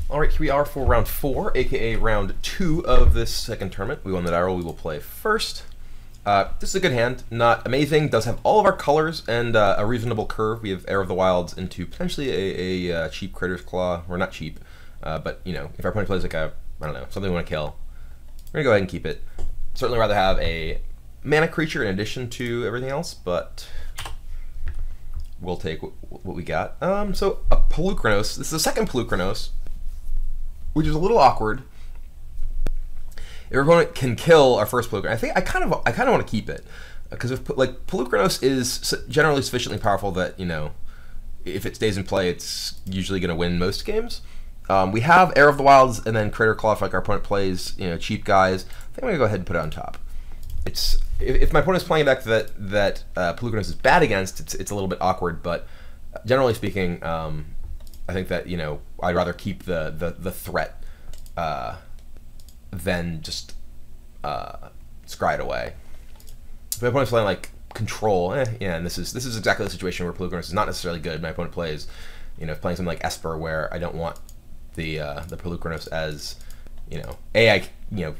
All right, here we are for round 4, aka round 2 of this second tournament. We won the die roll. We will play first. This is a good hand, not amazing. Does have all of our colors and a reasonable curve. We have Heir of the Wilds into potentially a cheap Crater's Claw, or not cheap, but you know, if our opponent plays like a, I don't know, something we want to kill, we're gonna go ahead and keep it. Certainly rather have a mana creature in addition to everything else, but we'll take what we got. So a Polukranos. This is the second Polukranos, which is a little awkward. If our opponent can kill our first Polukranos, I think I kind of want to keep it, because if like Polukranos is generally sufficiently powerful that, you know, if it stays in play, it's usually going to win most games. We have Heir of the Wilds and then Crater Claw if like our opponent plays, you know, cheap guys. I think I'm going to go ahead and put it on top. It's if my opponent is playing a deck that Polukranos is bad against, it's a little bit awkward, but generally speaking, I think that, you know, I'd rather keep the threat than just scry it away. If my opponent's playing like control, yeah, and this is exactly the situation where Polukranos is not necessarily good. My opponent plays, you know, playing something like Esper, where I don't want the Polukranos as, you know, A, I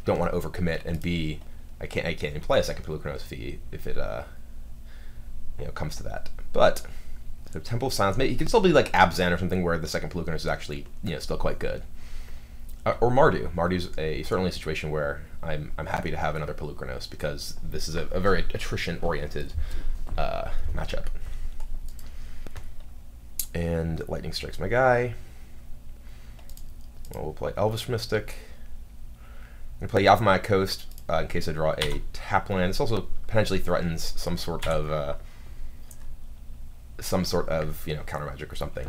don't want to overcommit, and B, I can't even play a second Polukranos if it you know, comes to that. But so Temple of Silence, maybe he could still be like Abzan or something where the second Polukranos is actually, you know, still quite good. Or Mardu. Mardu's certainly a situation where I'm happy to have another Polukranos, because this is a very attrition-oriented matchup. And Lightning Strikes my guy. Well, we'll play Elvish Mystic. I'm going to play Yavimaya Coast in case I draw a tap land. This also potentially threatens some sort of you know, counter magic or something.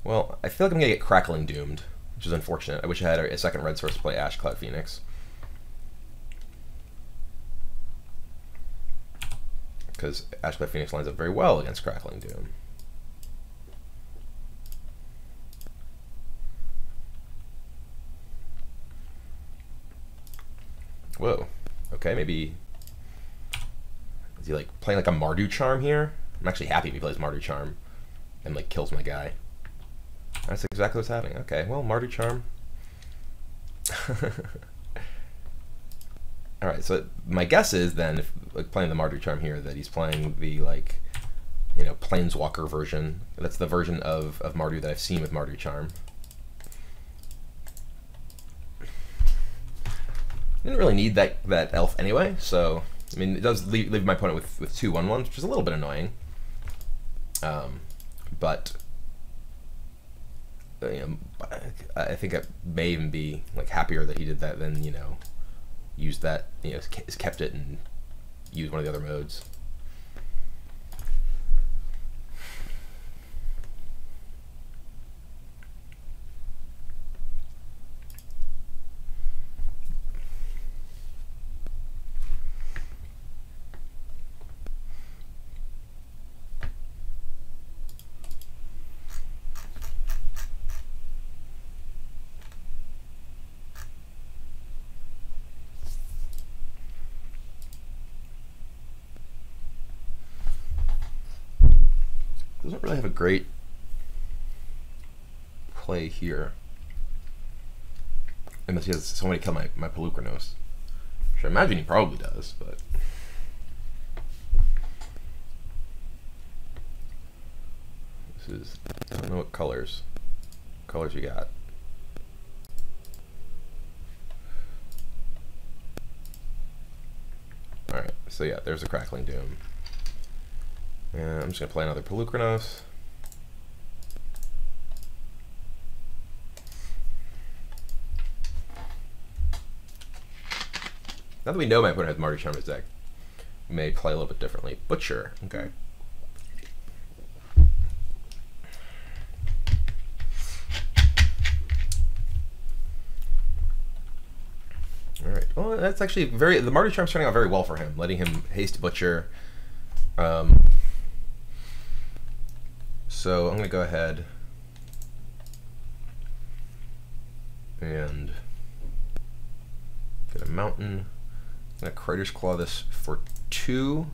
Well, I feel like I'm gonna get Crackling Doomed, which is unfortunate. I wish I had a second red source to play Ash Cloud Phoenix, because Ash Cloud Phoenix lines up very well against Crackling Doom. Whoa. Okay, maybe is he like playing like a Mardu Charm here? I'm actually happy if he plays Mardu Charm and like kills my guy. That's exactly what's happening. Okay, well, Mardu Charm. All right, so my guess is then, if like playing the Mardu Charm here, that he's playing the, like, you know, Planeswalker version. That's the version of Mardu that I've seen with Mardu Charm. Didn't really need that elf anyway, so I mean, it does leave my opponent with 2 1/1s, which is a little bit annoying. But you know, I think I may even be like happier that he did that than, you know, use that, you know, kept it and use one of the other modes. Doesn't really have a great play here, unless he has somebody kill my Polukranos, which I imagine he probably does, but this is, I don't know what colors you got. All right, so yeah, there's a Crackling Doom. And I'm just going to play another Polukranos. Now that we know my opponent has Mardu Charm in his deck, we may play a little bit differently. Butcher, okay. Alright, well, that's actually the Mardu Charm's turning out very well for him, letting him haste Butcher. So I'm going to go ahead and get a mountain, I'm gonna Crater's Claw this for 2.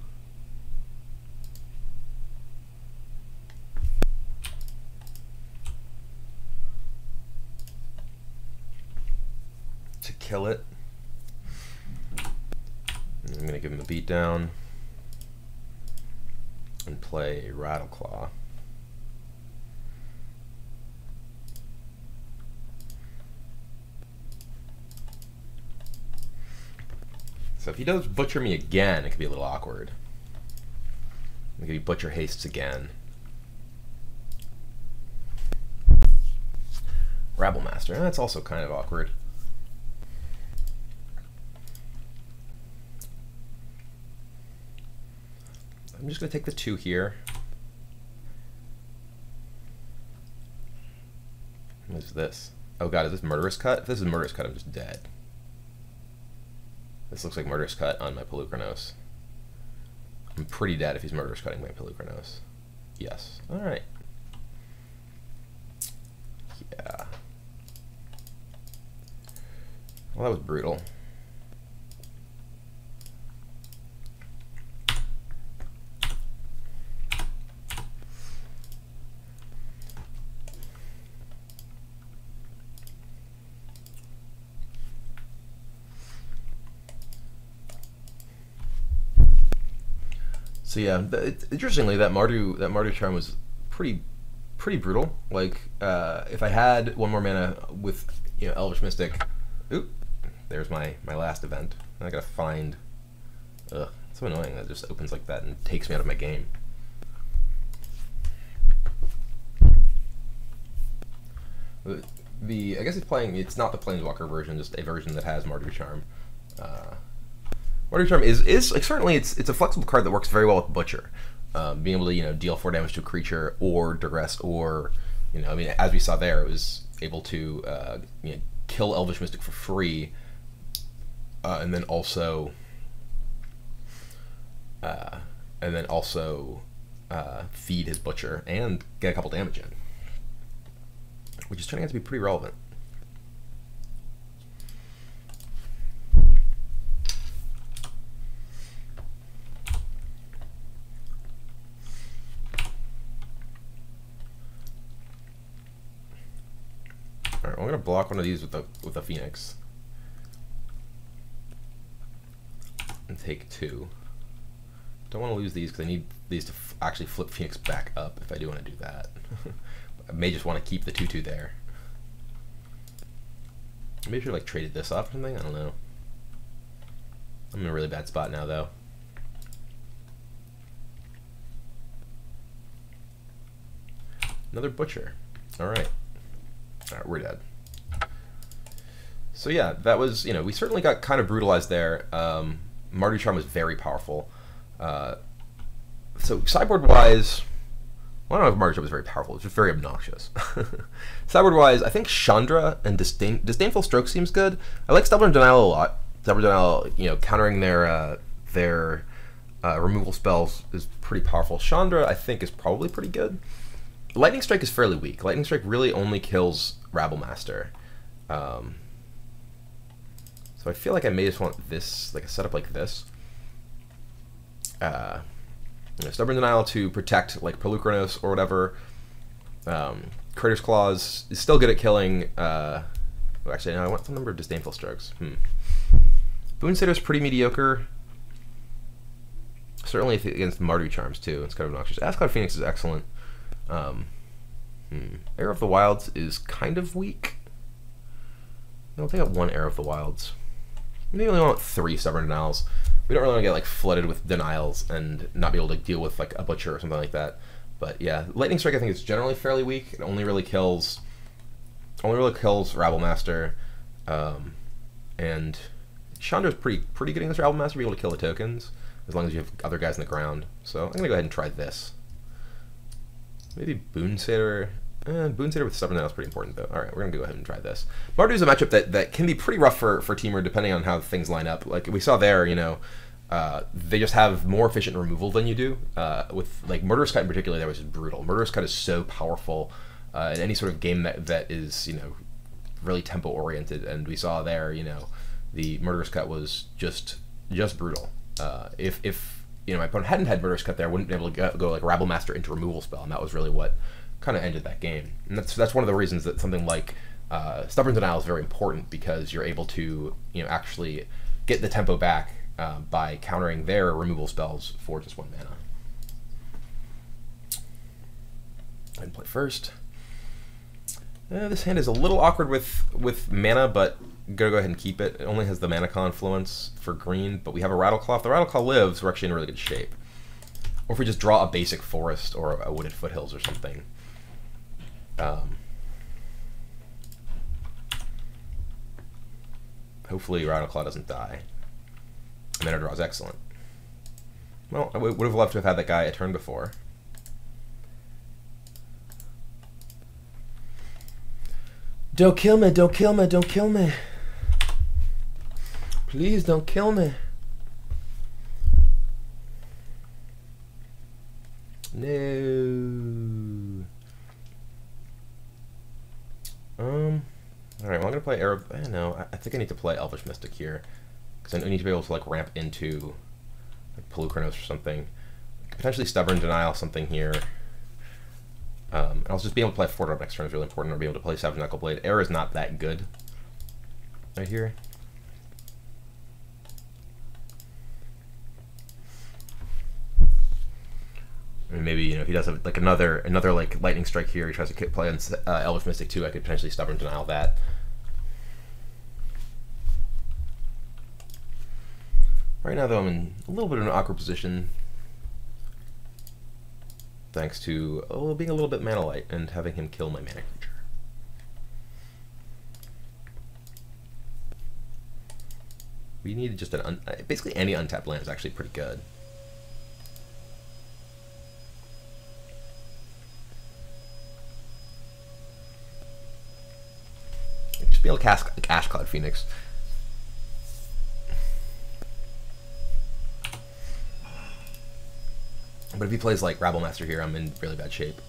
To kill it. And I'm gonna give him a beatdown and play Rattleclaw. So if he does Butcher me again, it could be a little awkward. Maybe he Butcher Hastes again. Rabblemaster, that's also kind of awkward. I'm just going to take the 2 here. What is this? Oh god, is this Murderous Cut? If this is Murderous Cut, I'm just dead. This looks like Murderous Cut on my Pelucranos. I'm pretty dead if he's Murderous Cutting my Pelucranos. Yes. Alright. Yeah. Well, that was brutal. So yeah, interestingly, that Mardu Charm was pretty brutal. Like, if I had 1 more mana with, you know, Elvish Mystic, oop, there's my last event. I gotta find. Ugh, it's so annoying that it just opens like that and takes me out of my game. I guess it's not the Planeswalker version, just a version that has Mardu Charm. Mardu Charm is like, certainly it's a flexible card that works very well with Butcher, being able to, you know, deal 4 damage to a creature or Duress, or, you know, I mean, as we saw there, it was able to you know, kill Elvish Mystic for free, and then also feed his Butcher and get a couple damage in, which is turning out to be pretty relevant. Alright, I'm gonna block one of these with a Phoenix. And take 2. Don't want to lose these because I need these to actually flip Phoenix back up if I do want to do that. I may just want to keep the 2/2 there. Maybe I should have, like, traded this off or something? I don't know. I'm in a really bad spot now, though. Another Butcher. Alright. Alright, we're dead. So yeah, that was, you know, we certainly got kind of brutalized there. Mardu Charm was very powerful. So sideboard-wise, well, I don't know if Mardu Charm was very powerful. It's just very obnoxious. Sideboard-wise, I think Chandra and Disdainful Stroke seems good. I like Stubborn Denial a lot. Stubborn Denial, you know, countering their removal spells is pretty powerful. Chandra, I think, is probably pretty good. Lightning Strike is fairly weak. Lightning Strike really only kills Rabblemaster. So I feel like I may just want this, like a setup like this. You know, Stubborn Denial to protect, like, Pelucranos or whatever. Crater's Claws is still good at killing. Well, actually, no, I want some number of Disdainful Strokes. Boonsitter's pretty mediocre. Certainly against Mardu Charms, too. It's kind of obnoxious. Ascot Phoenix is excellent. Arrow of the Wilds is kind of weak. I don't think I have 1 Arrow of the Wilds. Maybe only want 3 Stubborn Denials. We don't really want to get, like, flooded with denials and not be able to deal with, like, a Butcher or something like that. But yeah, Lightning Strike I think is generally fairly weak. It only really kills Rabblemaster, and Chandra's pretty good against Rabblemaster, be able to kill the tokens as long as you have other guys in the ground. So I'm gonna go ahead and try this. Maybe Boonsater. Boonsater with Stubborn Denial is pretty important, though. Alright, we're going to go ahead and try this. Mardu is a matchup that can be pretty rough for Temur, depending on how things line up. Like we saw there, you know, they just have more efficient removal than you do. With, like, Murderous Cut in particular, that was just brutal. Murderous Cut is so powerful in any sort of game that is, you know, really tempo-oriented. And we saw there, you know, the Murderous Cut was just just brutal. If you know, my opponent hadn't had Murderous Cut there, I wouldn't be able to go like Rabble Master into removal spell, and that was really what kind of ended that game. And that's one of the reasons that something like Stubborn Denial is very important, because you're able to, you know, actually get the tempo back by countering their removal spells for just 1 mana. Go ahead and play first. This hand is a little awkward with mana, but gotta go ahead and keep it. It only has the mana confluence for green, but we have a Rattleclaw. If the Rattleclaw lives, we're actually in really good shape. Or if we just draw a basic forest or a wooded foothills or something. Hopefully Rattleclaw doesn't die. Mana draw is excellent. Well, I would have loved to have had that guy a turn before. Don't kill me, don't kill me, don't kill me. Please don't kill me. No. Alright, well, I'm gonna play Arab. No, I think I need to play Elvish Mystic here, because I need to be able to like ramp into like Pelucranos or something. Potentially Stubborn Denial something here. I'll just be able to play Fort up next turn is really important, or be able to play Savage Knuckleblade. Air is not that good right here. I mean, maybe, you know, if he does have like another like Lightning Strike here, he tries to play on Elvish Mystic too, I could potentially Stubborn Denial that. Right now, though, I'm in a little bit of an awkward position, thanks to being a little bit mana light and having him kill my mana creature. We need just basically any untapped land is actually pretty good. Just be able to cast like Ash Cloud Phoenix. But if he plays like Rabble Master here, I'm in really bad shape.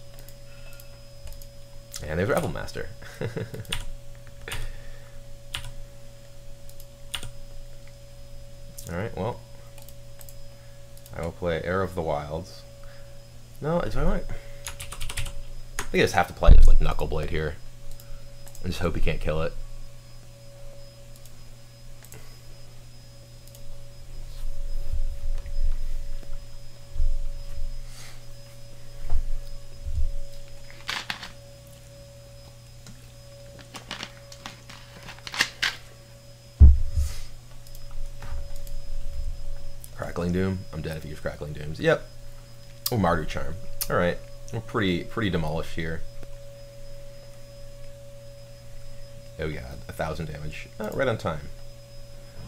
And there's Rabble Master. Alright, well, I will play Heir of the Wilds. No, I think I just have to play just like Knuckleblade here and just hope he can't kill it. Crackling Doom. I'm dead if he gives Crackling Dooms. Yep. Oh, Mardu Charm. Alright. We're pretty demolished here. Oh god, 1,000 damage. Right on time.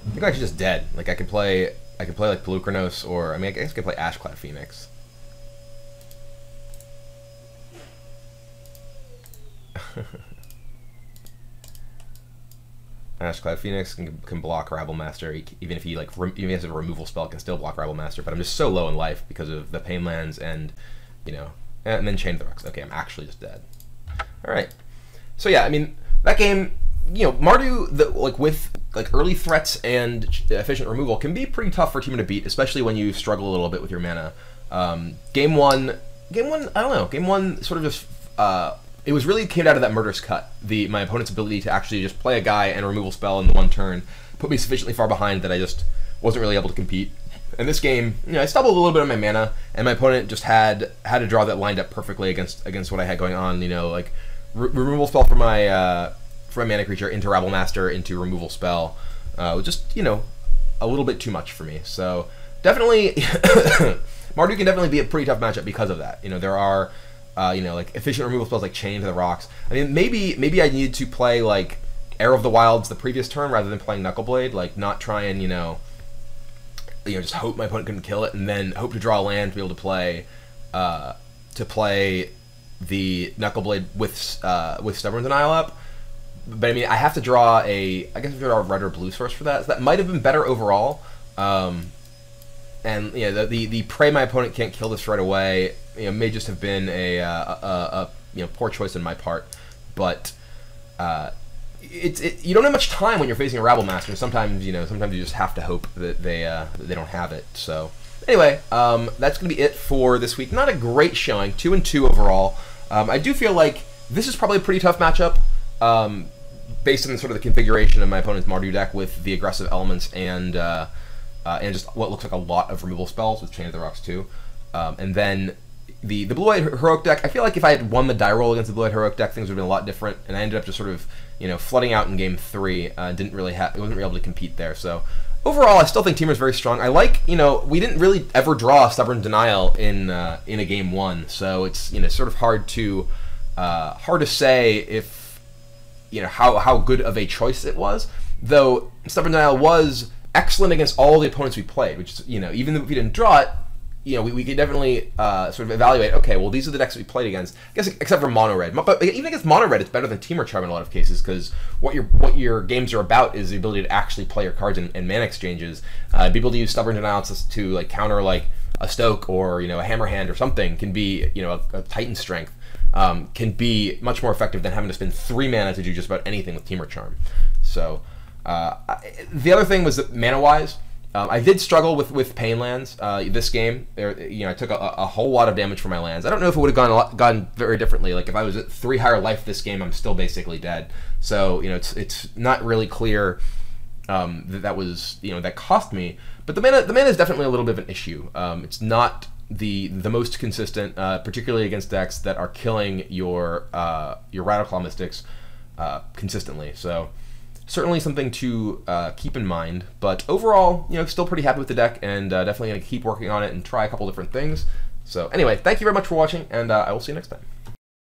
I think I'm actually just dead. Like I could play like Pelucranos, or I mean I guess I could play Ashclad Phoenix. Ashclad Phoenix can block Rabble Master, even if he like even if he has a removal spell, can still block Rabble Master. But I'm just so low in life because of the Pain Lands and, you know, and then Chain of the Rocks. Okay, I'm actually just dead. All right. So yeah, I mean that game, you know, Mardu like with like early threats and efficient removal can be pretty tough for a team to beat, especially when you struggle a little bit with your mana. Game one, I don't know. Game one sort of just. It was really came out of that Murderous Cut. My opponent's ability to actually just play a guy and a removal spell in the one turn put me sufficiently far behind that I just wasn't really able to compete. In this game, you know, I stumbled a little bit on my mana, and my opponent just had to draw that lined up perfectly against what I had going on. You know, like removal spell for my mana creature into Rabble Master into removal spell, was just, you know, a little bit too much for me. So definitely, Mardu can definitely be a pretty tough matchup because of that. You know, there are. You know, like efficient removal spells like Chain to the Rocks. I mean, maybe I needed to play like Heir of the Wilds the previous turn rather than playing Knuckleblade. Like not try and you know, just hope my opponent couldn't kill it, and then hope to draw a land to be able to play the Knuckleblade with Stubborn Denial up. But I mean, I have to draw I guess I have to draw a red or blue source for that. So that might have been better overall. And yeah, the pray my opponent can't kill this right away, you know, may just have been a you know, poor choice on my part, but you don't have much time when you're facing a Rabble Master. Sometimes you just have to hope that they don't have it. So anyway, that's gonna be it for this week. Not a great showing, 2-2 overall. I do feel like this is probably a pretty tough matchup, based on sort of the configuration of my opponent's Mardu deck with the aggressive elements and just what looks like a lot of removal spells with Chain of the Rocks too. And then the Blue-White Heroic deck, I feel like if I had won the die roll against the Blue-White Heroic deck, things would have been a lot different, and I ended up just sort of, flooding out in game 3. Wasn't really able to compete there. So overall, I still think Temur's very strong. I like, we didn't really ever draw Stubborn Denial in a game 1, so it's, sort of hard to say if, how good of a choice it was. Though Stubborn Denial was excellent against all the opponents we played, which is, even if we didn't draw it, we could definitely sort of evaluate, okay, well, these are the decks we played against, I guess, except for Mono Red. But even against Mono Red, it's better than Temur Charm in a lot of cases, because what your games are about is the ability to actually play your cards in mana exchanges. Be able to use Stubborn Denial to like counter like a Stoke or a Hammer Hand or something can be a Titan Strength, can be much more effective than having to spend 3 mana to do just about anything with Temur Charm. So the other thing was that mana-wise, I did struggle with Pain Lands this game. I took a whole lot of damage from my lands. I don't know if it would have gone very differently. Like if I was at 3 higher life this game, I'm still basically dead. So it's not really clear that was that cost me. But the mana is definitely a little bit of an issue. It's not the most consistent, particularly against decks that are killing your Rattleclaw Mystics consistently. So certainly something to keep in mind, but overall, still pretty happy with the deck, and definitely going to keep working on it and try a couple different things. So anyway, thank you very much for watching, and I will see you next time.